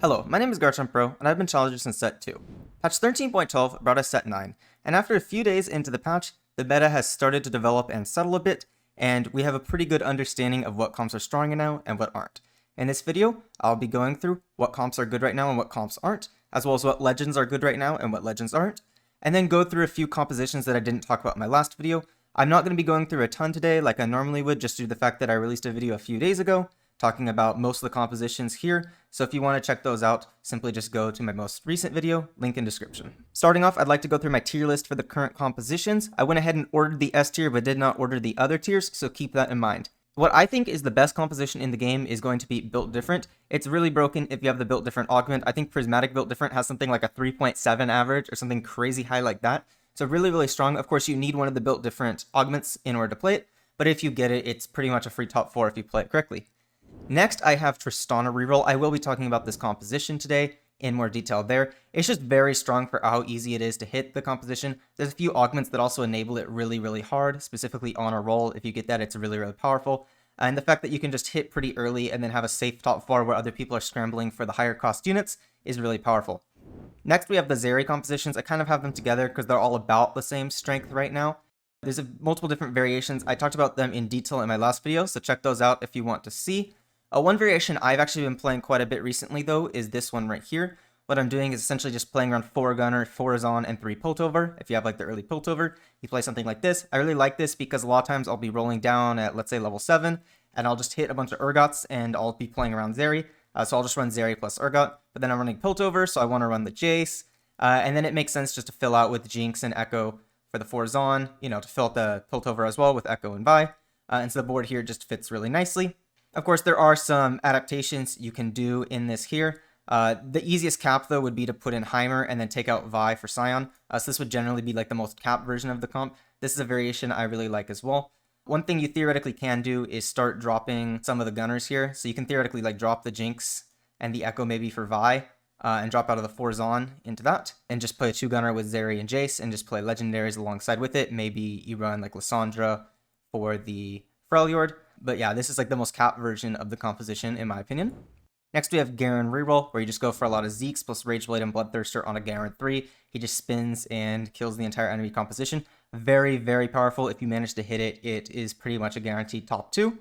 Hello, my name is Garchomp Pro, and I've been Challenger since Set 2. Patch 13.12 brought us Set 9, and after a few days into the patch, the meta has started to develop and settle a bit, and we have a pretty good understanding of what comps are strong now and what aren't. In this video, I'll be going through what comps are good right now and what comps aren't, as well as what legends are good right now and what legends aren't, and then go through a few compositions that I didn't talk about in my last video. I'm not going to be going through a ton today like I normally would, just due to the fact that I released a video a few days ago, talking about most of the compositions here, so if you want to check those out, simply just go to my most recent video, link in description. Starting off, I'd like to go through my tier list for the current compositions. I went ahead and ordered the S tier, but did not order the other tiers, so keep that in mind. What I think is the best composition in the game is going to be Built Different. It's really broken if you have the Built Different augment. I think Prismatic Built Different has something like a 3.7 average or something crazy high like that. So really, really strong. Of course, you need one of the Built Different augments in order to play it, but if you get it, it's pretty much a free top 4 if you play it correctly. Next, I have Tristana reroll. I will be talking about this composition today in more detail there. It's just very strong for how easy it is to hit the composition. There's a few augments that also enable it really, really hard, specifically on a roll. If you get that, it's really, really powerful. And the fact that you can just hit pretty early and then have a safe top 4 where other people are scrambling for the higher cost units is really powerful. Next, we have the Zeri compositions. I kind of have them together because they're all about the same strength right now. There's multiple different variations. I talked about them in detail in my last video, so check those out if you want to see. One variation I've actually been playing quite a bit recently, though, is this one right here. What I'm doing is essentially just playing around 4 Gunner, 4 Zon, and 3 Piltover. If you have like the early Piltover, you play something like this. I really like this because a lot of times I'll be rolling down at, let's say, level 7, and I'll just hit a bunch of Urgots, and I'll be playing around Zeri. So I'll just run Zeri plus Urgot, but then I'm running Piltover, so I want to run the Jace. And then it makes sense just to fill out with Jinx and Echo for the 4 Zon, to fill out the Piltover as well with Echo and Vi. And so the board here just fits really nicely. Of course, there are some adaptations you can do in this here. The easiest cap, though, would be to put in Heimer and then take out Vi for Sion. So this would generally be like the most cap version of the comp. This is a variation I really like as well. One thing you theoretically can do is start dropping some of the Gunners here. So you can theoretically like drop the Jinx and the Echo maybe for Vi and drop out of the 4 Zon into that. And just play a 2 Gunner with Zeri and Jace and just play legendaries alongside with it. Maybe you run like Lissandra for the Freljord. But yeah, this is like the most cap version of the composition, in my opinion. Next, we have Garen reroll, where you just go for a lot of Zeeks plus Rageblade and Bloodthirster on a Garen 3. He just spins and kills the entire enemy composition. Very, very powerful. If you manage to hit it, it is pretty much a guaranteed top 2.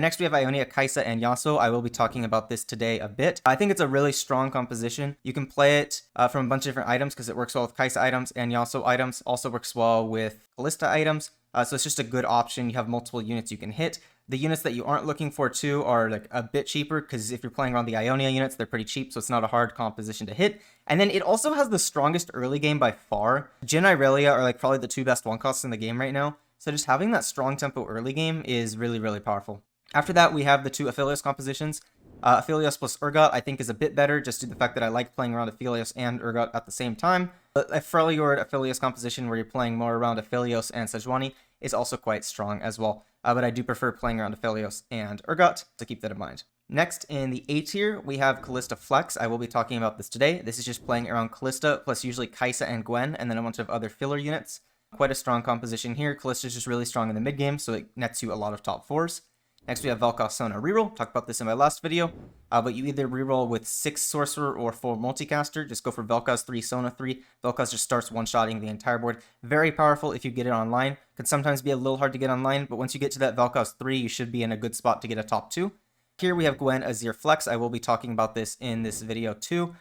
Next, we have Ionia, Kai'Sa, and Yasuo. I will be talking about this today a bit. I think it's a really strong composition. You can play it from a bunch of different items because it works well with Kai'Sa items and Yasuo items. Also works well with Kalista items. So it's just a good option. You have multiple units you can hit. The units that you aren't looking for too are like a bit cheaper because if you're playing around the Ionia units, they're pretty cheap, so it's not a hard composition to hit. And then it also has the strongest early game by far. Jhin and Irelia are like probably the 2 best one costs in the game right now. So just having that strong tempo early game is really, really powerful. After that, we have the 2 Aphelios compositions. Aphelios plus Urgot I think is a bit better just due to the fact that I like playing around Aphelios and Urgot at the same time. But a Freljord Aphelios composition where you're playing more around Aphelios and Sejuani is also quite strong as well. But I do prefer playing around Aphelios and Urgot, so keep that in mind. Next, in the A tier, we have Kalista Flex. I will be talking about this today. This is just playing around Kalista, plus usually Kai'Sa and Gwen, and then a bunch of other filler units. Quite a strong composition here. Kalista is just really strong in the mid game, so it nets you a lot of top 4s. Next, we have Vel'Koz Sona reroll. Talked about this in my last video. But you either reroll with 6 Sorcerer or 4 Multicaster. Just go for Vel'Koz 3, Sona 3. Vel'Koz just starts one-shotting the entire board. Very powerful if you get it online. Can sometimes be a little hard to get online, but once you get to that Vel'Koz 3, you should be in a good spot to get a top 2. Here we have Gwen Azir Flex. I will be talking about this in this video too.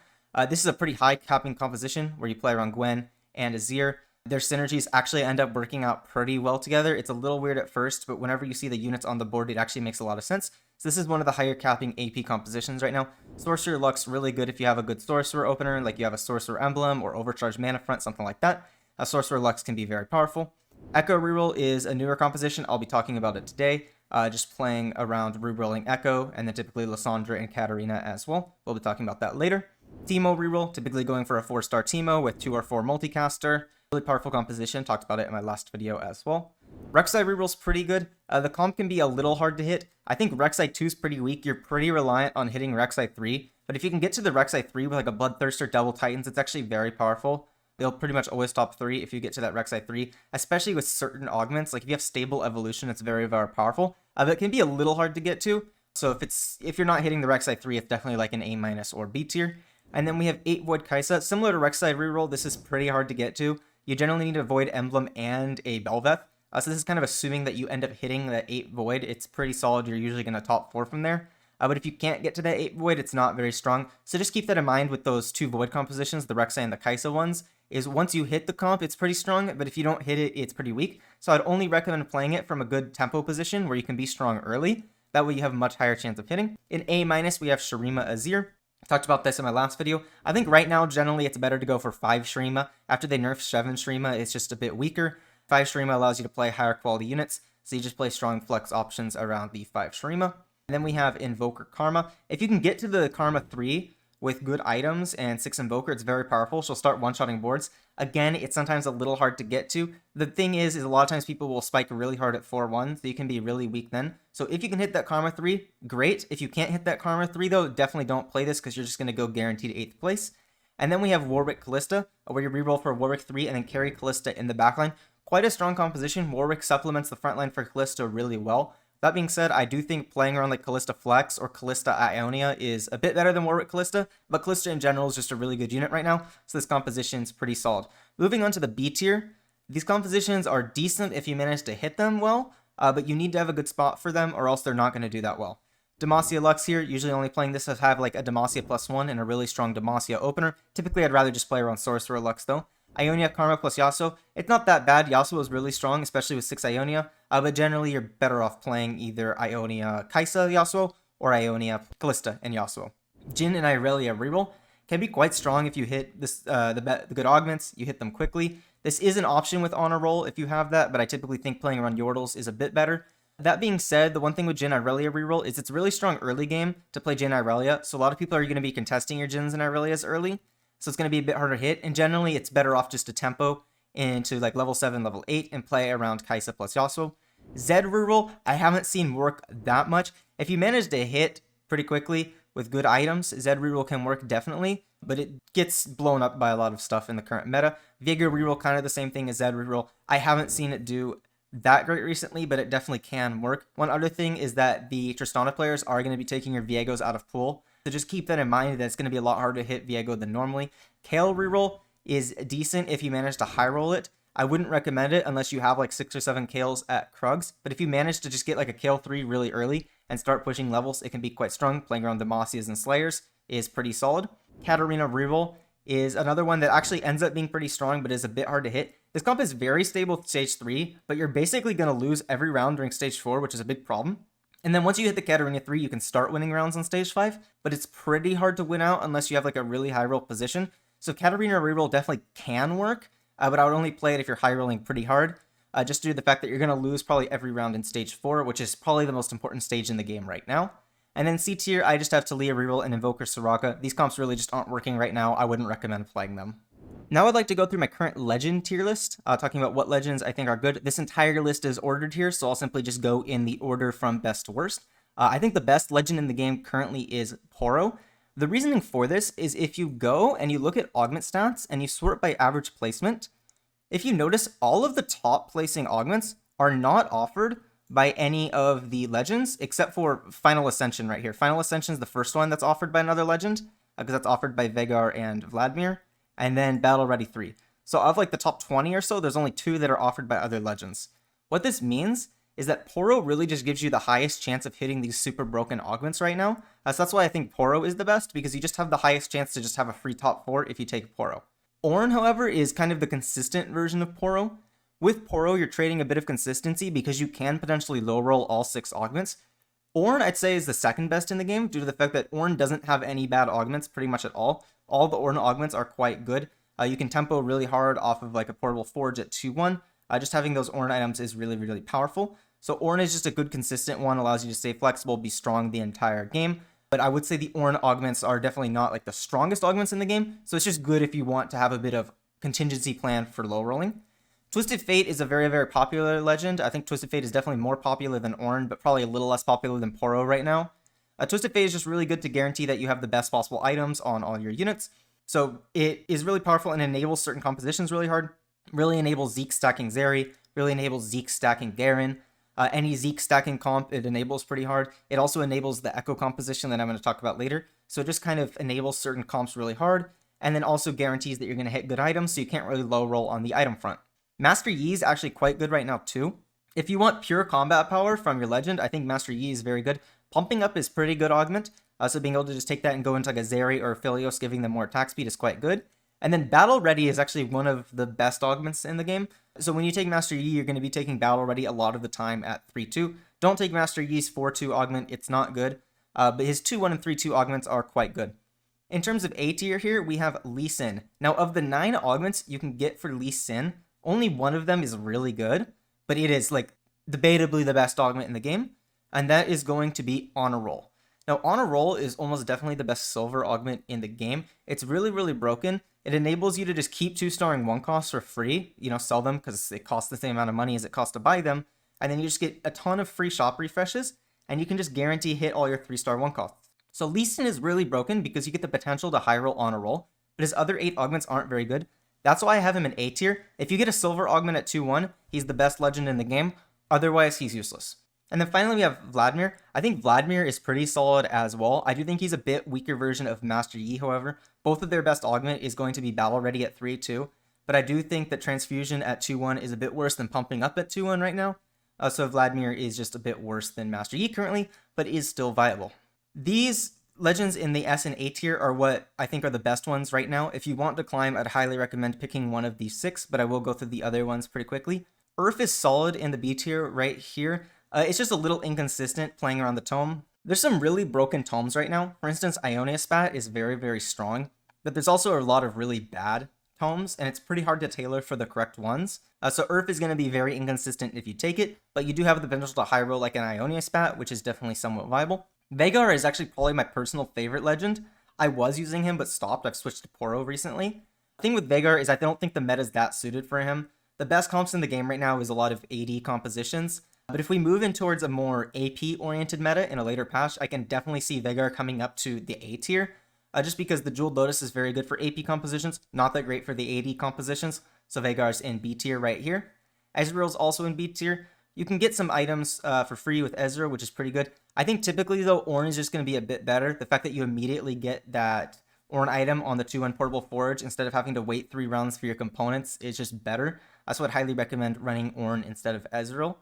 This is a pretty high capping composition where you play around Gwen and Azir. Their synergies actually end up working out pretty well together. It's a little weird at first, but whenever you see the units on the board, it actually makes a lot of sense. So this is one of the higher capping AP compositions right now. Sorcerer looks really good if you have a good Sorcerer opener, like you have a Sorcerer Emblem or Overcharged Mana Front, something like that. A Sorcerer Lux can be very powerful. Echo reroll is a newer composition. I'll be talking about it today. Just playing around rerolling Echo, and then typically Lissandra and Katarina as well. We'll be talking about that later. Teemo reroll, typically going for a 4-star Teemo with 2 or 4 multicaster. Really powerful composition, talked about it in my last video as well. Rek'Sai reroll's pretty good. The comp can be a little hard to hit. I think Rek'Sai 2 is pretty weak. You're pretty reliant on hitting Rek'Sai 3, but if you can get to the Rek'Sai 3 with like a Bloodthirster Double Titans, it's actually very powerful. They'll pretty much always top 3 if you get to that Rek'Sai 3, especially with certain augments. Like if you have Stable Evolution, it's very, very powerful. But it can be a little hard to get to. So if you're not hitting the Rek'Sai 3, it's definitely like an A- or B tier. And then we have 8 Void Kaisa. Similar to Rek'Sai reroll, this is pretty hard to get to. You generally need a Void Emblem and a Bel'Veth. So this is kind of assuming that you end up hitting that 8 Void. It's pretty solid. You're usually going to top 4 from there. But if you can't get to that 8 Void, it's not very strong. So just keep that in mind with those 2 Void compositions, the Rek'Sai and the Kaisa ones, is once you hit the comp, it's pretty strong, but if you don't hit it, it's pretty weak. So I'd only recommend playing it from a good tempo position where you can be strong early. That way you have a much higher chance of hitting. In A-, we have Shurima Azir. I talked about this in my last video. I think right now, generally, it's better to go for 5 Shurima. After they nerf 7 Shurima, it's just a bit weaker. 5 Shurima allows you to play higher quality units, so you just play strong flex options around the 5 Shurima. And then we have Invoker Karma. If you can get to the Karma 3 with good items and 6 Invoker, it's very powerful. She'll start one-shotting boards. Again, it's sometimes a little hard to get to. The thing is a lot of times people will spike really hard at 4-1, so you can be really weak then. So if you can hit that Karma 3, great. If you can't hit that Karma 3 though, definitely don't play this because you're just going to go guaranteed 8th place. And then we have Warwick Kalista, where you reroll for Warwick 3 and then carry Kalista in the backline. Quite a strong composition. Warwick supplements the frontline for Kalista really well. That being said, I do think playing around like Kalista Flex or Kalista Ionia is a bit better than Warwick Kalista, but Kalista in general is just a really good unit right now, so this composition is pretty solid. Moving on to the B tier, these compositions are decent if you manage to hit them well, but you need to have a good spot for them or else they're not going to do that well. Demacia Lux here, usually only playing this to have like a Demacia +1 and a really strong Demacia opener. Typically I'd rather just play around Sorcerer Lux though. Ionia Karma plus Yasuo, it's not that bad. Yasuo is really strong, especially with 6 Ionia, but generally you're better off playing either Ionia Kaisa Yasuo or Ionia Kalista and Yasuo. Jhin and Irelia reroll can be quite strong if you hit this, the good augments, you hit them quickly. This is an option with Honor Roll if you have that, but I typically think playing around Yordles is a bit better. That being said, the one thing with Jhin Irelia reroll is it's really strong early game to play Jhin Irelia, so a lot of people are going to be contesting your Jhins and Irelias early. So it's going to be a bit harder to hit, and generally it's better off just to tempo into like level 7, level 8, and play around Kaisa plus Yasuo. Zed reroll, I haven't seen work that much. If you manage to hit pretty quickly with good items, Zed reroll can work definitely, but it gets blown up by a lot of stuff in the current meta. Veigar reroll, kind of the same thing as Zed reroll. I haven't seen it do that great recently, but it definitely can work. One other thing is that the Tristana players are going to be taking your Viegos out of pool. So just keep that in mind that it's going to be a lot harder to hit Viego than normally. Kale reroll is decent if you manage to high roll it. I wouldn't recommend it unless you have like 6 or 7 Kales at Krugs. But if you manage to just get like a Kale 3 really early and start pushing levels, it can be quite strong. Playing around Demacias and Slayers is pretty solid. Katarina reroll is another one that actually ends up being pretty strong but is a bit hard to hit. This comp is very stable at stage 3, but you're basically going to lose every round during stage 4, which is a big problem. And then once you hit the Katarina 3, you can start winning rounds on stage 5, but it's pretty hard to win out unless you have like a really high roll position. So Katarina reroll definitely can work, but I would only play it if you're high rolling pretty hard, just due to the fact that you're going to lose probably every round in stage 4, which is probably the most important stage in the game right now. And then C tier, I just have Talia reroll and Invoker Soraka. These comps really just aren't working right now. I wouldn't recommend playing them. Now I'd like to go through my current legend tier list, talking about what legends I think are good. This entire list is ordered here, so I'll simply just go in the order from best to worst. I think the best legend in the game currently is Poro. The reasoning for this is if you go and you look at augment stats and you sort by average placement, if you notice all of the top placing augments are not offered by any of the legends except for Final Ascension right here. Final Ascension is the first one that's offered by another legend because that's offered by Veigar and Vladimir. And then Battle Ready 3. So of like the top 20 or so, there's only 2 that are offered by other legends. What this means is that Poro really just gives you the highest chance of hitting these super broken augments right now. So that's why I think Poro is the best, because you just have the highest chance to just have a free top 4 if you take Poro. Ornn, however, is kind of the consistent version of Poro. With Poro, you're trading a bit of consistency because you can potentially low roll all 6 augments. Ornn, I'd say, is the second best in the game due to the fact that Ornn doesn't have any bad augments pretty much at all. All the Ornn augments are quite good. You can tempo really hard off of like a Portable Forge at 2-1. Just having those Ornn items is really, really powerful. So Ornn is just a good consistent one, allows you to stay flexible, be strong the entire game. But I would say the Ornn augments are definitely not like the strongest augments in the game. So it's just good if you want to have a bit of contingency plan for low rolling. Twisted Fate is a very, very popular legend. I think Twisted Fate is definitely more popular than Ornn, but probably a little less popular than Poro right now. Twisted Fate is just really good to guarantee that you have the best possible items on all your units. So it is really powerful and enables certain compositions really hard. Really enables Zeke stacking Zeri. Really enables Zeke stacking Garen. Any Zeke stacking comp, it enables pretty hard. It also enables the echo composition that I'm going to talk about later. So it just kind of enables certain comps really hard, and then also guarantees that you're going to hit good items, so you can't really low roll on the item front. Master Yi is actually quite good right now too. If you want pure combat power from your legend, I think Master Yi is very good. Pumping up is pretty good augment, so being able to just take that and go into like a Zeri or a Philios, giving them more attack speed is quite good. And then Battle Ready is actually one of the best augments in the game. So when you take Master Yi, you're going to be taking Battle Ready a lot of the time at 3-2. Don't take Master Yi's 4-2 augment, it's not good. But his 2-1 and 3-2 augments are quite good. In terms of A tier here, we have Lee Sin. Now of the 9 augments you can get for Lee Sin, only one of them is really good, but it is like debatably the best augment in the game, and that is going to be Honor Roll. Now Honor Roll is almost definitely the best silver augment in the game. It's really, really broken. It enables you to just keep 2-starring 1 costs for free, sell them because it costs the same amount of money as it costs to buy them, and then you just get a ton of free shop refreshes, and you can just guarantee hit all your 3-star 1 costs. So Lee Sin is really broken because you get the potential to high roll Honor Roll, but his other 8 augments aren't very good. That's why I have him in A tier. If you get a silver augment at 2-1, he's the best legend in the game. Otherwise, he's useless. And then finally, we have Vladimir. I think Vladimir is pretty solid as well. I do think he's a bit weaker version of Master Yi, however. Both of their best augment is going to be Battle Ready at 3-2. But I do think that Transfusion at 2-1 is a bit worse than Pumping Up at 2-1 right now. So Vladimir is just a bit worse than Master Yi currently, but is still viable. These legends in the S and A tier are what I think are the best ones right now. If you want to climb, I'd highly recommend picking one of these 6, but I will go through the other ones pretty quickly. Urf is solid in the B tier right here. It's just a little inconsistent playing around the tome. There's some really broken tomes right now. For instance, Ionia Spat is very, very strong, but there's also a lot of really bad tomes, and it's pretty hard to tailor for the correct ones. So Urf is going to be very inconsistent if you take it, but you do have the potential to high roll like an Ionia Spat, which is definitely somewhat viable. Veigar is actually probably my personal favorite legend. I was using him, but stopped. I've switched to Poro recently. The thing with Veigar is I don't think the meta is that suited for him. The best comps in the game right now is a lot of AD compositions. But if we move in towards a more AP-oriented meta in a later patch, I can definitely see Veigar coming up to the A tier. Just because the Jeweled Lotus is very good for AP compositions, not that great for the AD compositions. So Veigar's in B tier right here. Ezreal's also in B tier. You can get some items for free with Ezreal, which is pretty good. I think typically, though, Ornn is just going to be a bit better. The fact that you immediately get that Ornn item on the 2-1 Portable Forge instead of having to wait 3 rounds for your components is just better. So I'd highly recommend running Ornn instead of Ezreal.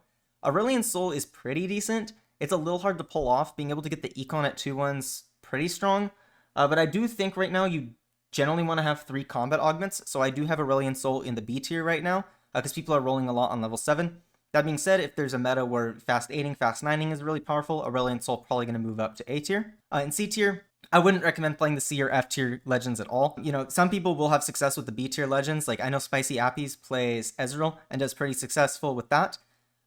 Aurelion Sol is pretty decent. It's a little hard to pull off. Being able to get the Econ at 2-1's pretty strong. But I do think right now you generally want to have 3 combat augments. So I do have Aurelion Sol in the B tier right now because people are rolling a lot on level 7. That being said, if there's a meta where fast 8ing, fast 9ing is really powerful, Aurelion Sol probably going to move up to A tier. In C tier, I wouldn't recommend playing the C or F tier legends at all. Some people will have success with the B tier legends. Like I know Spicy Appies plays Ezreal and does pretty successful with that.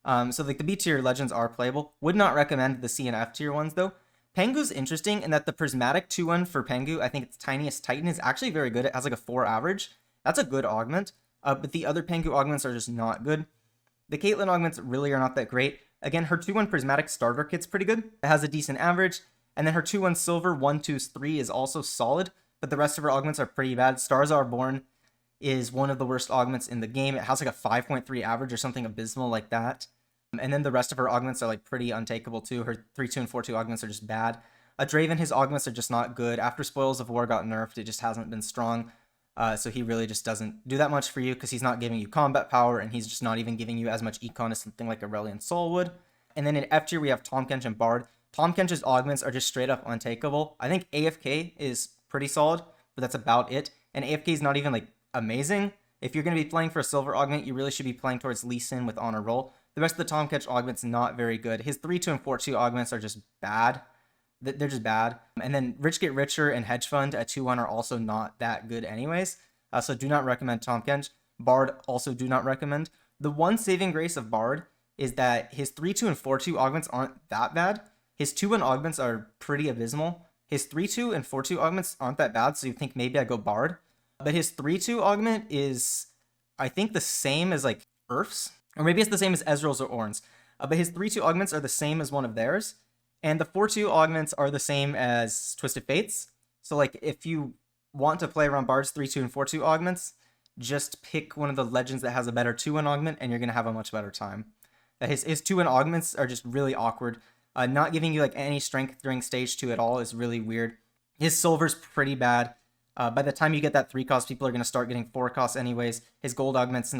So like the B tier legends are playable. Would not recommend the C and F tier ones though. Pengu's interesting in that the Prismatic 2-1 for Pengu, I think it's Tiniest Titan, is actually very good. It has like a 4 average. That's a good augment. But the other Pengu augments are just not good. The Caitlyn augments really are not that great. Again, her 2-1 Prismatic starter kit's pretty good. It has a decent average. And then her 2-1 Silver 1-2-3 is also solid, but the rest of her augments are pretty bad. Stars Are Born is one of the worst augments in the game. It has like a 5.3 average or something abysmal like that. And then the rest of her augments are like pretty untakeable too. Her 3-2 and 4-2 augments are just bad. Draven, his augments are just not good. After Spoils of War got nerfed, it just hasn't been strong. So he really just doesn't do that much for you because he's not giving you combat power and he's just not even giving you as much econ as something like Aurelion Sol would. And then in F tier, we have Tahm Kench and Bard. Tahm Kench's augments are just straight up untakeable. I think AFK is pretty solid, but that's about it. And AFK is not even like amazing. If you're going to be playing for a silver augment, you really should be playing towards Lee Sin with Honor Roll. The rest of the Tahm Kench augments not very good. His 3-2 and 4-2 augments are just bad. They're just bad. And then Rich Get Richer and Hedge Fund at 2-1 are also not that good anyways. So do not recommend Tahm Kench. Bard also do not recommend. The one saving grace of Bard is that his 3-2 and 4-2 augments aren't that bad. His 2-1 augments are pretty abysmal. His 3-2 and 4-2 augments aren't that bad, so you think maybe I go Bard. But his 3-2 augment is, I think, the same as like Urf's. Or maybe it's the same as Ezreal's or Ornn's. But his 3-2 augments are the same as one of theirs. And the 4-2 augments are the same as Twisted Fates. So like if you want to play around Bard's 3-2 and 4-2 augments, just pick one of the legends that has a better 2-1 augment and you're going to have a much better time. His 2 and augments are just really awkward. Not giving you like any strength during stage 2 at all is really weird. His silver's pretty bad. By the time you get that 3 cost, people are going to start getting 4 costs anyways. His gold augment's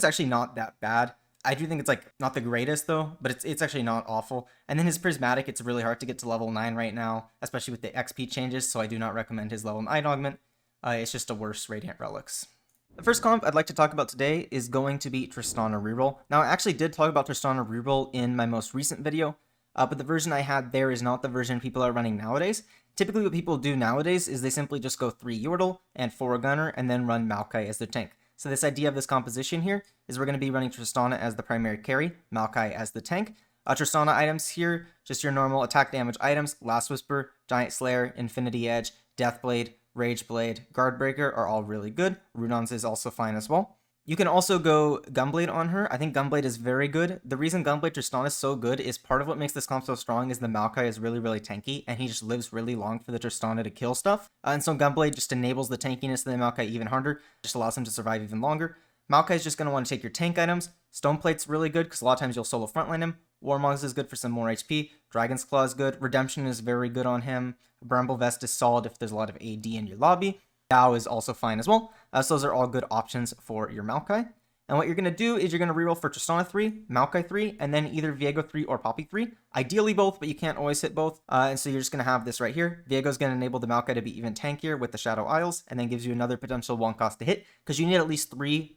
actually not that bad. I do think it's like not the greatest though, but it's actually not awful. And then his prismatic, it's really hard to get to level 9 right now, especially with the XP changes, so I do not recommend his level 9 augment. It's just a worse Radiant Relics. The first comp I'd like to talk about today is going to be Tristana Reroll. Now, I actually did talk about Tristana Reroll in my most recent video, but the version I had there is not the version people are running nowadays. Typically, what people do nowadays is they simply just go 3 Yordle and 4 Gunner and then run Maokai as their tank. So this idea of this composition here is we're going to be running Tristana as the primary carry, Maokai as the tank. Tristana items here, just your normal attack damage items, Last Whisper, Giant Slayer, Infinity Edge, Deathblade, Rage Blade, Guardbreaker are all really good. Runon's is also fine as well. You can also go Gunblade on her. I think Gunblade is very good. The reason Gunblade Tristana is so good is part of what makes this comp so strong is the Maokai is really, really tanky, and he just lives really long for the Tristana to kill stuff. And so Gunblade just enables the tankiness of the Maokai even harder, just allows him to survive even longer. Maokai is just going to want to take your tank items. Stoneplate's really good because a lot of times you'll solo frontline him. Warmogs is good for some more HP. Dragon's Claw is good. Redemption is very good on him. Bramble Vest is solid if there's a lot of AD in your lobby. Dao is also fine as well. So those are all good options for your Maokai. And what you're going to do is you're going to reroll for Tristana 3, Maokai 3, and then either Viego 3 or Poppy 3. Ideally both, but you can't always hit both. And so you're just going to have this right here. Viego's going to enable the Maokai to be even tankier with the Shadow Isles, and then gives you another potential 1 cost to hit, because you need at least 3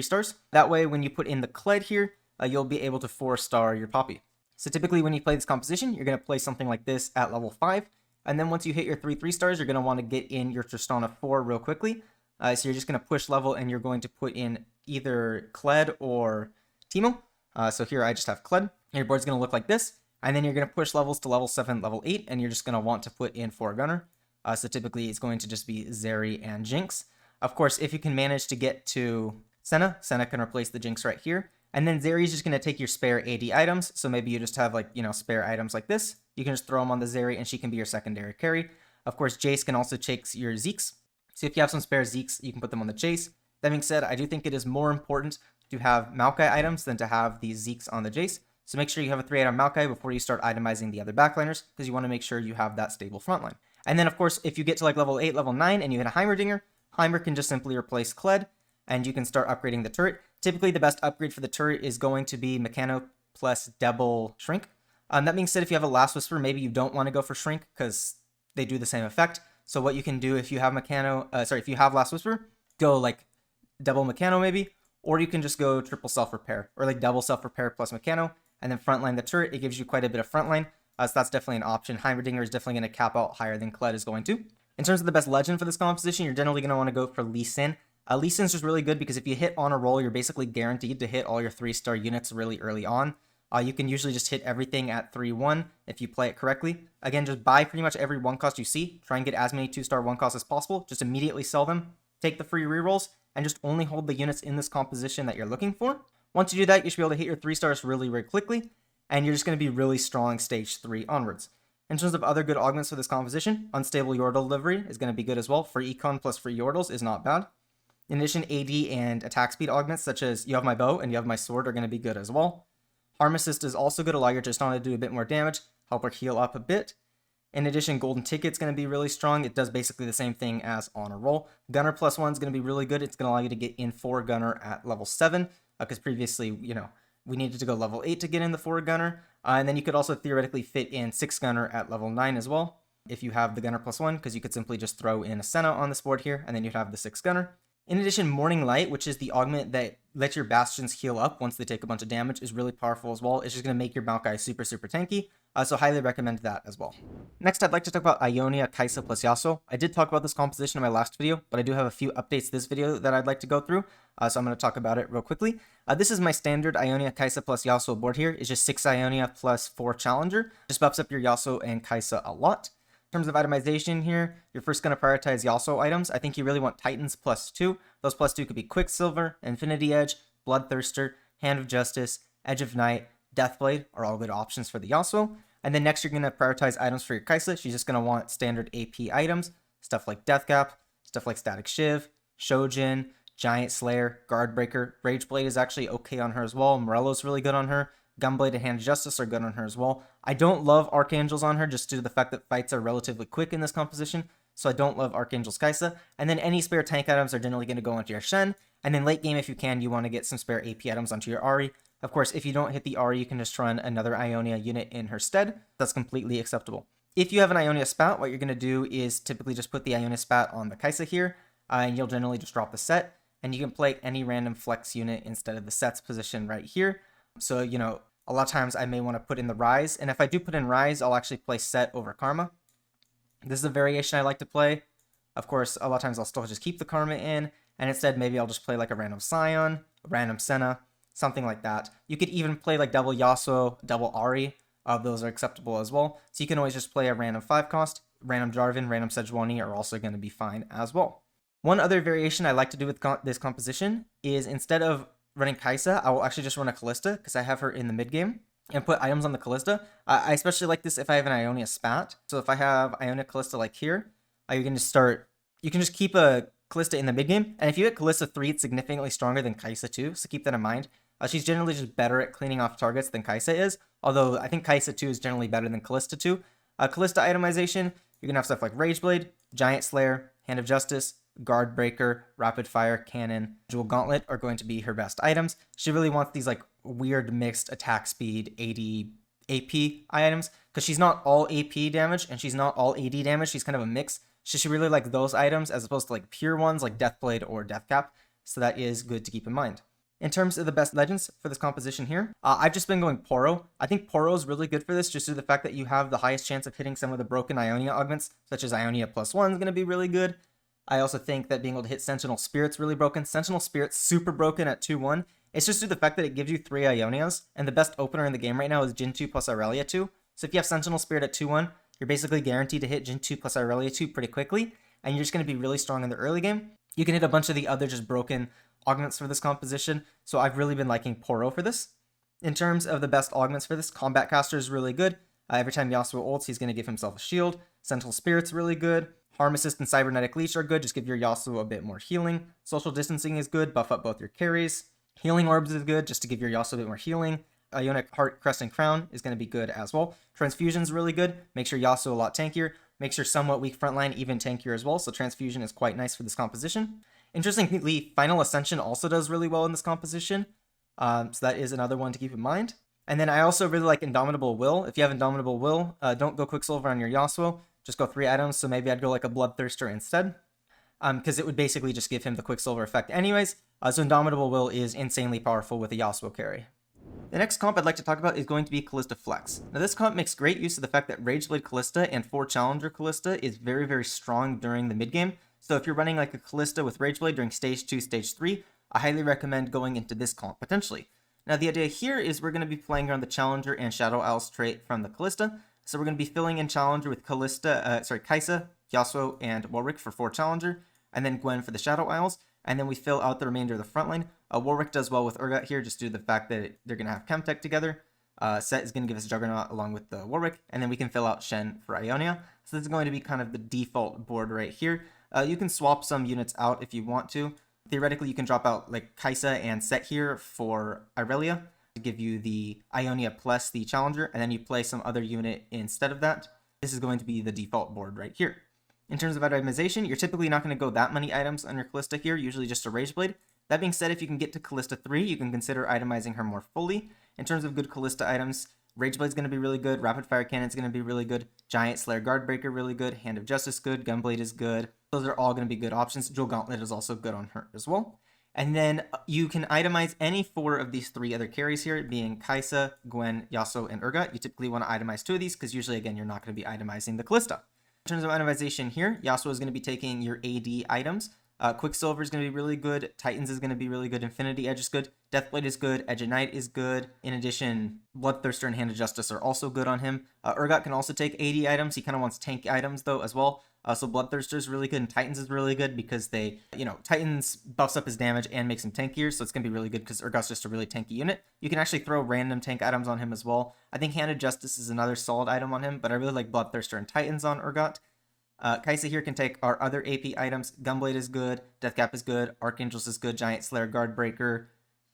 stars. That way, when you put in the Kled here, you'll be able to 4-star your Poppy. So typically when you play this composition, you're going to play something like this at level 5. And then once you hit your 3 stars, you're going to want to get in your Tristana 4 real quickly. So you're just going to push level and you're going to put in either Kled or Teemo. So here I just have Kled. Your board's going to look like this. And then you're going to push levels to level 7, level 8, and you're just going to want to put in 4 Gunner. So typically it's going to just be Zeri and Jinx. Of course, if you can manage to get to Senna can replace the Jinx right here. And then Zeri's just going to take your spare AD items. So maybe you just have like, spare items like this. You can just throw them on the Zeri and she can be your secondary carry. Of course, Jace can also take your Zeeks. So if you have some spare Zeeks, you can put them on the Jace. That being said, I do think it is more important to have Maokai items than to have these Zeeks on the Jace. So make sure you have a 3-item Maokai before you start itemizing the other backliners, because you want to make sure you have that stable frontline. And then of course, if you get to like level 8, level 9, and you hit a Heimerdinger, Heimer can just simply replace Kled, and you can start upgrading the turret. Typically, the best upgrade for the turret is going to be Mechano plus double Shrink. That being said, if you have a Last Whisper, maybe you don't want to go for Shrink because they do the same effect. So what you can do if you have if you have Last Whisper, go like double Mechano maybe, or you can just go triple self-repair, or like double self-repair plus Mechano, and then frontline the turret. It gives you quite a bit of frontline, so that's definitely an option. Heimerdinger is definitely going to cap out higher than Kled is going to. In terms of the best legend for this composition, you're generally going to want to go for Lee Sin. Lee Sin's just really good because if you hit on a roll, you're basically guaranteed to hit all your 3-star units really early on. You can usually just hit everything at 3-1 if you play it correctly. Again, just buy pretty much every 1 cost you see. Try and get as many 2-star 1 costs as possible. Just immediately sell them, take the free rerolls, and just only hold the units in this composition that you're looking for. Once you do that, you should be able to hit your 3 stars really, really quickly, and you're just going to be really strong stage 3 onwards. In terms of other good augments for this composition, Unstable Yordle Delivery is going to be good as well. Free Econ plus free Yordles is not bad. In addition, AD and attack speed augments, such as You Have My Bow and You Have My Sword, are going to be good as well. Harm Assist is also good, allow your Tristana to do a bit more damage, help her heal up a bit. In addition, Golden Ticket's going to be really strong. It does basically the same thing as on a roll. Gunner plus 1 is going to be really good. It's going to allow you to get in 4 Gunner at level 7, because previously, we needed to go level 8 to get in the 4 Gunner. And then you could also theoretically fit in 6 Gunner at level 9 as well, if you have the Gunner plus 1, because you could simply just throw in a Senna on this board here, and then you'd have the 6 Gunner. In addition, Morning Light, which is the augment that lets your Bastions heal up once they take a bunch of damage, is really powerful as well. It's just going to make your Maokai super, super tanky, so highly recommend that as well. Next, I'd like to talk about Ionia, Kai'Sa plus Yasuo. I did talk about this composition in my last video, but I do have a few updates this video that I'd like to go through, so I'm going to talk about it real quickly. This is my standard Ionia, Kai'Sa plus Yasuo board here. It's just 6 Ionia plus 4 Challenger. Just buffs up your Yasuo and Kai'Sa a lot. In terms of itemization here, you're first going to prioritize Yasuo items. I think you really want Titans plus 2. Those plus 2 could be Quicksilver, Infinity Edge, Bloodthirster, Hand of Justice, Edge of Night, Deathblade are all good options for the Yasuo. And then next you're going to prioritize items for your Kai'Sa. She's just going to want standard AP items, stuff like Deathcap, stuff like Static Shiv, Shojin, Giant Slayer, Guardbreaker. Rageblade is actually okay on her as well. Morello's really good on her. Gunblade and Hand of Justice are good on her as well. I don't love Archangels on her just due to the fact that fights are relatively quick in this composition, so I don't love Archangel's Kaisa. And then any spare tank items are generally going to go onto your Shen. And then late game, if you can, you want to get some spare AP items onto your Ahri. Of course, if you don't hit the Ahri, you can just run another Ionia unit in her stead. That's completely acceptable. If you have an Ionia Spat, what you're going to do is typically just put the Ionia Spat on the Kaisa here, and you'll generally just drop the set, and you can play any random flex unit instead of the set's position right here. So, you know, a lot of times I may want to put in the Rise, and if I do put in Rise, I'll actually play set over Karma. This is a variation I like to play. Of course, a lot of times I'll still just keep the Karma in, and instead maybe I'll just play like a random Scion, a random Senna, something like that. You could even play like double Yasuo, double Ahri. Those are acceptable as well. So you can always just play a random 5 cost. Random Jarvan, random Sejuani are also going to be fine as well. One other variation I like to do with this composition is instead of running Kaisa, I will actually just run a Kalista because I have her in the mid game and put items on the Kalista. I especially like this if I have an Ionia Spat. So if I have Ionia Kalista like here, you can just keep a Kalista in the mid game. And if you hit Kalista 3, it's significantly stronger than Kaisa 2. So keep that in mind. She's generally just better at cleaning off targets than Kaisa is, although I think Kaisa 2 is generally better than Kalista 2. Kalista itemization, you're going to have stuff like Rageblade, Giant Slayer, Hand of Justice, Guardbreaker, Rapid Fire, Cannon, Jewel Gauntlet are going to be her best items. She really wants these like weird mixed attack speed 80 AP items, because she's not all AP damage and she's not all AD damage, she's kind of a mix. So she really like those items as opposed to like pure ones like Deathblade or Deathcap, so that is good to keep in mind. In terms of the best legends for this composition here, I've just been going Poro. I think Poro is really good for this just due to the fact that you have the highest chance of hitting some of the broken Ionia augments, such as Ionia +1 is going to be really good. I also think that being able to hit Sentinel Spirit's really broken. Sentinel Spirit's super broken at 2-1. It's just due to the fact that it gives you 3 Ionias, and the best opener in the game right now is Jin 2 plus Irelia 2. So if you have Sentinel Spirit at 2-1, you're basically guaranteed to hit Jin 2 plus Irelia 2 pretty quickly, and you're just going to be really strong in the early game. You can hit a bunch of the other just broken augments for this composition, so I've really been liking Poro for this. In terms of the best augments for this, Combat Caster is really good. Every time Yasuo ults, he's going to give himself a shield. Sentinel Spirit's really good. Harm Assist and Cybernetic Leech are good, just give your Yasuo a bit more healing. Social Distancing is good, buff up both your carries. Healing Orbs is good, just to give your Yasuo a bit more healing. Ionic Heart, Crest, and Crown is going to be good as well. Transfusion's really good, makes your Yasuo a lot tankier, makes your somewhat weak frontline even tankier as well, so Transfusion is quite nice for this composition. Interestingly, Final Ascension also does really well in this composition, so that is another one to keep in mind. And then I also really like Indomitable Will. If you have Indomitable Will, don't go Quicksilver on your Yasuo, just go 3 items, so maybe I'd go like a Bloodthirster instead, because it would basically just give him the Quicksilver effect anyways. So Indomitable Will is insanely powerful with a Yasuo carry. The next comp I'd like to talk about is going to be Kalista Flex. Now this comp makes great use of the fact that Rageblade Kalista and 4 Challenger Kalista is very, very strong during the mid game. So if you're running like a Kalista with Rageblade during Stage 2, Stage 3, I highly recommend going into this comp potentially. Now the idea here is we're going to be playing around the Challenger and Shadow Isles trait from the Kalista. So we're going to be filling in Challenger with Kaisa, Yasuo, and Warwick for 4 Challenger, and then Gwen for the Shadow Isles, and then we fill out the remainder of the front line. Warwick does well with Urgot here just due to the fact that they're going to have Chemtech together. Set is going to give us Juggernaut along with the Warwick, and then we can fill out Shen for Ionia. So this is going to be kind of the default board right here. You can swap some units out if you want to. Theoretically, you can drop out like Kaisa and Set here for Irelia to give you the Ionia plus the Challenger, and then you play some other unit instead of that. This is going to be the default board right here. In terms of itemization, you're typically not going to go that many items on your Kalista here, usually just a Rageblade. That being said, if you can get to Kalista 3, you can consider itemizing her more fully. In terms of good Kalista items, Rageblade's going to be really good, Rapid Fire Cannon's going to be really good, Giant Slayer Guardbreaker really good, Hand of Justice good, Gunblade is good. Those are all going to be good options. Jewel Gauntlet is also good on her as well. And then you can itemize any 4 of these 3 other carries here, being Kaisa, Gwen, Yasuo, and Urgot. You typically want to itemize 2 of these because usually, again, you're not going to be itemizing the Kalista. In terms of itemization here, Yasuo is going to be taking your AD items. Quicksilver is going to be really good. Titans is going to be really good. Infinity Edge is good. Deathblade is good. Edge of Night is good. In addition, Bloodthirster and Hand of Justice are also good on him. Urgot can also take 80 items. He kind of wants tank items though as well. So Bloodthirster is really good, and Titans is really good because they, Titans buffs up his damage and makes him tankier, so it's going to be really good because Urgot's just a really tanky unit. You can actually throw random tank items on him as well. I think Hand of Justice is another solid item on him, but I really like Bloodthirster and Titans on Urgot. Kaisa here can take our other AP items. Gunblade is good, Deathcap is good, Archangels is good, Giant Slayer, Guardbreaker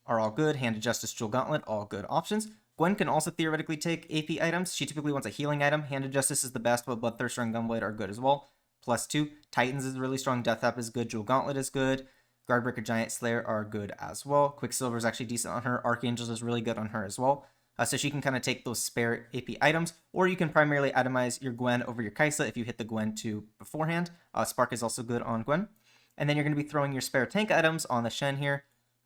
are all good, Hand of Justice, Jewel Gauntlet, all good options. Gwen can also theoretically take AP items. She typically wants a healing item. Hand of Justice is the best, but Bloodthirster and Gunblade are good as well. +2. Titans is really strong, Deathcap is good, Jewel Gauntlet is good, Guardbreaker, Giant Slayer are good as well. Quicksilver is actually decent on her, Archangels is really good on her as well. So she can kind of take those spare AP items, or you can primarily itemize your Gwen over your Kaisa if you hit the Gwen 2 beforehand. Spark is also good on Gwen. And then you're going to be throwing your spare tank items on the Shen here.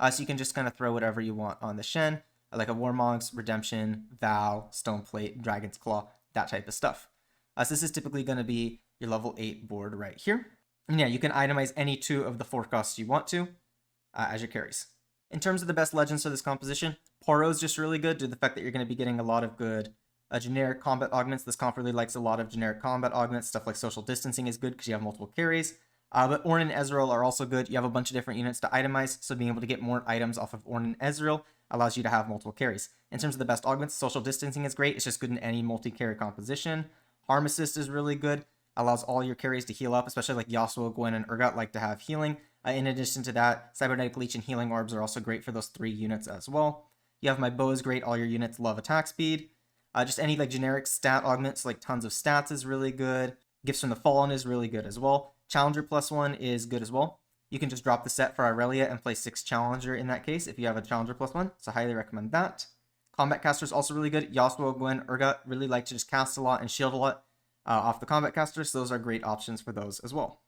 So you can just kind of throw whatever you want on the Shen, like a Warmog's, Redemption, Vow, Stoneplate, Dragon's Claw, that type of stuff. So this is typically going to be your level 8 board right here. And yeah, you can itemize any 2 of the 4 costs you want to as your carries. In terms of the best legends for this composition, Poro is just really good due to the fact that you're going to be getting a lot of good generic combat augments. This comp really likes a lot of generic combat augments. Stuff like social distancing is good because you have multiple carries. But Ornn and Ezreal are also good. You have a bunch of different units to itemize, so being able to get more items off of Ornn and Ezreal allows you to have multiple carries. In terms of the best augments, social distancing is great. It's just good in any multi-carry composition. Harm Assist is really good. Allows all your carries to heal up, especially like Yasuo, Gwen, and Urgot like to have healing. In addition to that, Cybernetic Leech and Healing Orbs are also great for those 3 units as well. You have My Bow is great, all your units love attack speed. Just any like generic stat augments, like tons of stats is really good. Gifts from the Fallen is really good as well. Challenger +1 is good as well. You can just drop the set for Irelia and play 6 Challenger in that case if you have a Challenger +1, so highly recommend that. Combat Caster is also really good. Yasuo, Gwen, Urgot really like to just cast a lot and shield a lot off the Combat Caster, so those are great options for those as well.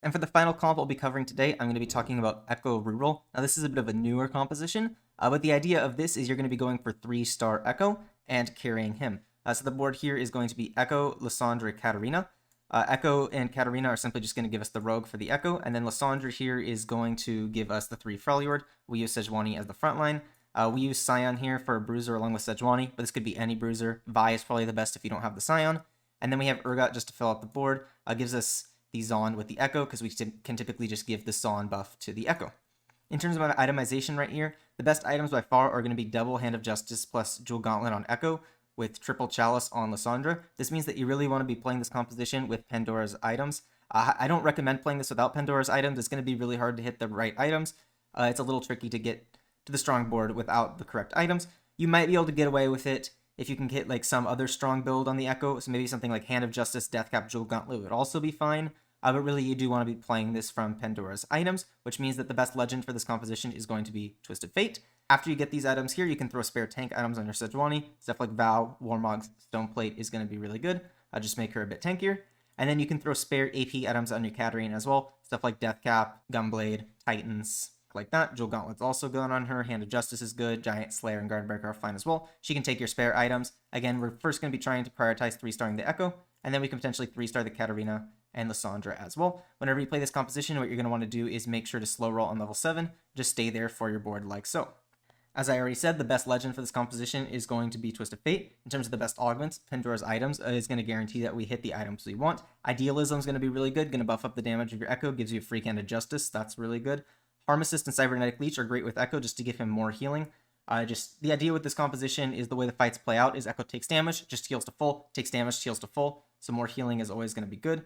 And for the final comp I'll be covering today, I'm going to be talking about Ekko Reroll. Now this is a bit of a newer composition, but the idea of this is you're going to be going for 3-star Ekko and carrying him. So the board here is going to be Ekko, Lissandra, Katarina. Ekko and Katarina are simply just going to give us the Rogue for the Ekko, and then Lissandra here is going to give us the 3 Freljord. We use Sejuani as the front line. We use Scion here for a Bruiser along with Sejuani, but this could be any Bruiser. Vi is probably the best if you don't have the Scion. And then we have Urgot just to fill out the board. Gives us the Zaun with the Ekko, because we can typically just give the Zaun buff to the Ekko. In terms of itemization right here, the best items by far are going to be double Hand of Justice plus Jewel Gauntlet on Ekko, with triple Chalice on Lissandra. This means that you really want to be playing this composition with Pandora's items. I don't recommend playing this without Pandora's items. It's going to be really hard to hit the right items. It's a little tricky to get to the strong board without the correct items. You might be able to get away with it if you can get like some other strong build on the Ekko, so maybe something like Hand of Justice, Deathcap, Jewel Gauntlet would also be fine. But really you do want to be playing this from Pandora's items, which means that the best legend for this composition is going to be Twisted Fate. After you get these items here, you can throw spare tank items on your Sejuani. Stuff like Vow, Warmog's, Stoneplate is going to be really good. Just make her a bit tankier. And then you can throw spare AP items on your Katarina as well. Stuff like Deathcap, Gunblade, Titans, like that. Jewel Gauntlet's also good on her. Hand of Justice is good. Giant Slayer and Guardbreaker are fine as well. She can take your spare items. Again, we're first going to be trying to prioritize 3-starring the Ekko, and then we can potentially 3-star the Katarina and Lissandra as well. Whenever you play this composition, what you're going to want to do is make sure to slow roll on level 7. Just stay there for your board like so. As I already said, the best legend for this composition is going to be Twisted Fate. In terms of the best augments, Pandora's items is going to guarantee that we hit the items we want. Idealism is going to be really good, going to buff up the damage of your Ekko, gives you a free Hand of Justice, that's really good. Harm Assist and Cybernetic Leech are great with Ekko just to give him more healing. Just the idea with this composition is the way the fights play out is Ekko takes damage, just heals to full, takes damage, heals to full, so more healing is always going to be good.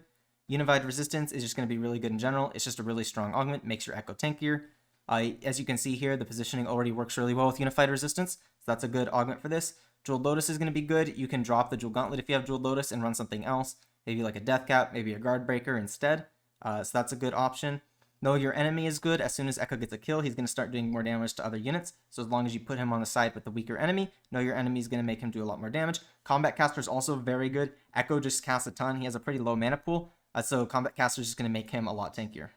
Unified Resistance is just going to be really good in general. It's just a really strong augment, makes your Ekko tankier. As you can see here, the positioning already works really well with Unified Resistance, so that's a good augment for this. Jeweled Lotus is going to be good. You can drop the Jewel Gauntlet if you have Jeweled Lotus and run something else, maybe like a Deathcap, maybe a Guardbreaker instead, so that's a good option. Know Your Enemy is good. As soon as Ekko gets a kill, he's going to start doing more damage to other units, so as long as you put him on the side with the weaker enemy, Know Your Enemy is going to make him do a lot more damage. Combat Caster is also very good. Ekko just casts a ton. He has a pretty low mana pool, so Combat Caster is just going to make him a lot tankier.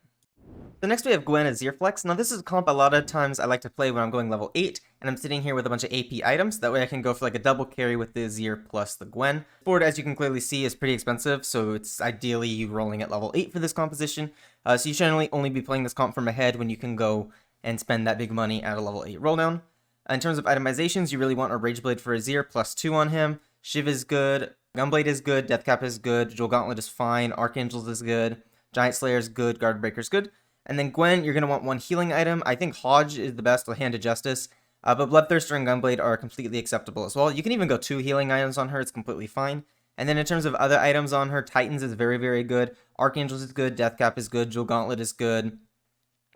So next we have Gwen Azir Flex. Now this is a comp a lot of times I like to play when I'm going level 8, and I'm sitting here with a bunch of AP items. That way I can go for like a double carry with the Azir plus the Gwen. The board, as you can clearly see, is pretty expensive, so it's ideally you rolling at level 8 for this composition. So you should only be playing this comp from ahead when you can go and spend that big money at a level 8 rolldown. In terms of itemizations, you really want a Rageblade for Azir, +2 on him. Shiv is good, Gunblade is good, Deathcap is good, Jewel Gauntlet is fine, Archangels is good, Giant Slayer is good, Guardbreaker is good. And then Gwen, you're going to want one healing item. I think Hodge is the best with Hand of Justice, but Bloodthirster and Gunblade are completely acceptable as well. You can even go 2 healing items on her, it's completely fine. And then in terms of other items on her, Titans is very, very good. Archangels is good. Deathcap is good. Jewel Gauntlet is good.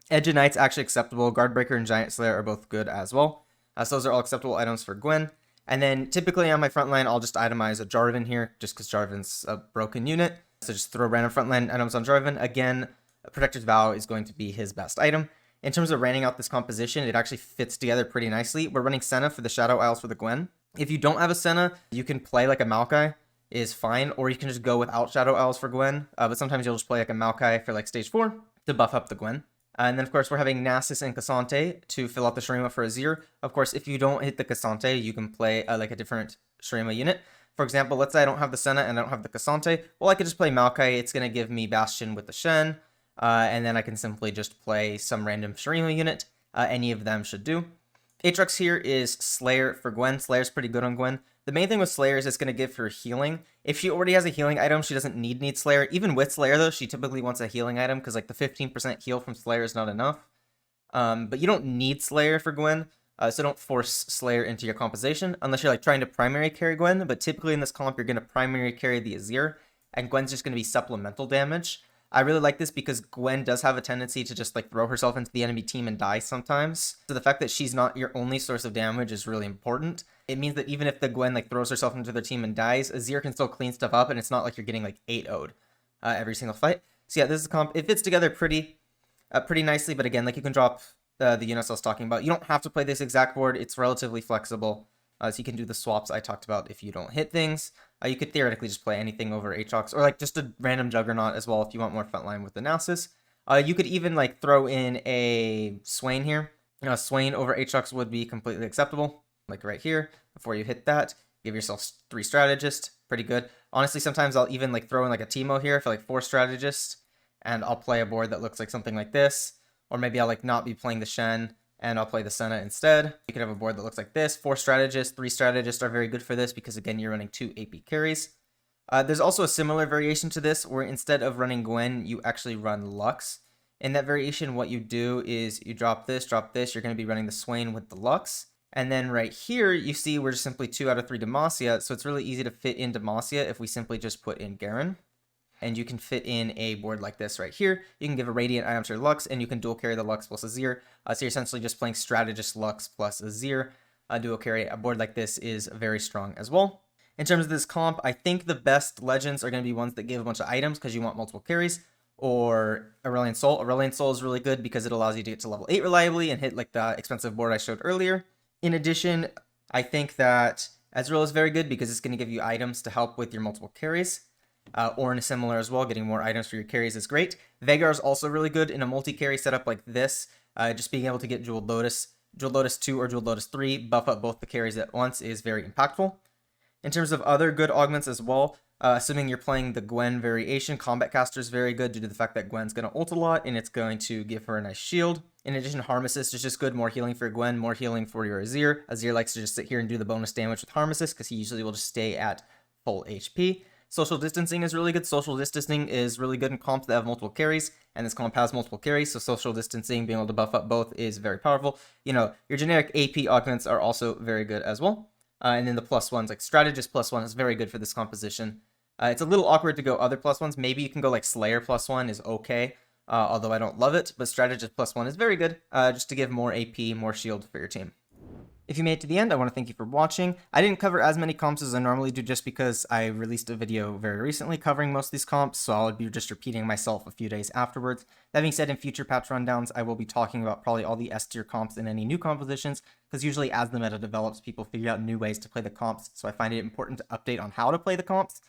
Edge of Knight's actually acceptable. Guardbreaker and Giant Slayer are both good as well. So those are all acceptable items for Gwen. And then typically on my front line, I'll just itemize a Jarvan here, just because Jarvan's a broken unit. So just throw random frontline items on Jarvan. Again, Protector's Vow is going to be his best item. In terms of rounding out this composition, it actually fits together pretty nicely. We're running Senna for the Shadow Isles for the Gwen. If you don't have a Senna, you can play like a Maokai is fine, or you can just go without Shadow Isles for Gwen. But sometimes you'll just play like a Maokai for like stage 4 to buff up the Gwen. And then, of course, we're having Nasus and K'Sante to fill out the Shurima for Azir. Of course, if you don't hit the K'Sante, you can play like a different Shurima unit. For example, let's say I don't have the Senna and I don't have the K'Sante. Well, I could just play Maokai. It's going to give me Bastion with the Shen. And then I can simply just play some random Shurima unit. Any of them should do. Aatrox here is Slayer for Gwen. Slayer's pretty good on Gwen. The main thing with Slayer is it's going to give her healing. If she already has a healing item, she doesn't need Slayer. Even with Slayer, though, she typically wants a healing item because like the 15% heal from Slayer is not enough. But you don't need Slayer for Gwen, so don't force Slayer into your composition unless you're like trying to primary carry Gwen. But typically in this comp, you're going to primary carry the Azir, and Gwen's just going to be supplemental damage. I really like this because Gwen does have a tendency to just like throw herself into the enemy team and die sometimes. So the fact that she's not your only source of damage is really important. It means that even if the Gwen like throws herself into their team and dies, Azir can still clean stuff up, and it's not like you're getting like 8-0'd every single fight. So yeah, this is a comp. It fits together pretty nicely, but again, like you can drop the units I was talking about. You don't have to play this exact board. It's relatively flexible. So you can do the swaps I talked about if you don't hit things. You could theoretically just play anything over Aatrox, or like just a random Juggernaut as well if you want more frontline with the Nasus. You could even like throw in a Swain here. Swain over Aatrox would be completely acceptable. Like right here, before you hit that, give yourself 3 Strategists. Pretty good. Honestly, sometimes I'll even like throw in like a Teemo here for like 4 Strategists, and I'll play a board that looks like something like this. Or maybe I'll like not be playing the Shen, and I'll play the Senna instead. You could have a board that looks like this. 4 Strategists, 3 Strategists are very good for this because, again, you're running 2 AP carries. There's also a similar variation to this where instead of running Gwen, you actually run Lux. In that variation, what you do is you drop this. You're going to be running the Swain with the Lux. And then right here, you see we're just simply 2 out of 3 Demacia, so it's really easy to fit in Demacia if we simply just put in Garen. And you can fit in a board like this right here. You can give a Radiant item to your Lux, and you can dual carry the Lux plus Azir. So you're essentially just playing Strategist Lux plus Azir. Dual carry. A board like this is very strong as well. In terms of this comp, I think the best legends are going to be ones that give a bunch of items because you want multiple carries. Or Aurelion Sol. Aurelion Sol is really good because it allows you to get to level 8 reliably and hit like the expensive board I showed earlier. In addition, I think that Ezreal is very good because it's going to give you items to help with your multiple carries. Ornn is similar as well. Getting more items for your carries is great. Veigar is also really good in a multi-carry setup like this. Just being able to get Jeweled Lotus 2 or Jeweled Lotus 3, buff up both the carries at once is very impactful. In terms of other good augments as well, assuming you're playing the Gwen variation, Combat Caster is very good due to the fact that Gwen's going to ult a lot and it's going to give her a nice shield. In addition, Harmesis is just good. More healing for Gwen, more healing for your Azir. Azir likes to just sit here and do the bonus damage with Harmesis because he usually will just stay at full HP. Social Distancing is really good. Social Distancing is really good in comps that have multiple carries, and this comp has multiple carries, so Social Distancing, being able to buff up both, is very powerful. You know, your generic AP augments are also very good as well. And then the plus ones, like Strategist plus 1 is very good for this composition. It's a little awkward to go other plus ones. Maybe you can go like Slayer plus 1 is okay, although I don't love it, but Strategist plus 1 is very good, just to give more AP, more shield for your team. If you made it to the end, I want to thank you for watching. I didn't cover as many comps as I normally do just because I released a video very recently covering most of these comps, so I'll be just repeating myself a few days afterwards. That being said, in future patch rundowns, I will be talking about probably all the S tier comps and any new compositions, because usually as the meta develops, people figure out new ways to play the comps, so I find it important to update on how to play the comps,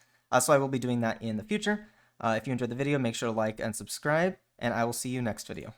so I will be doing that in the future. If you enjoyed the video, make sure to like and subscribe, and I will see you next video.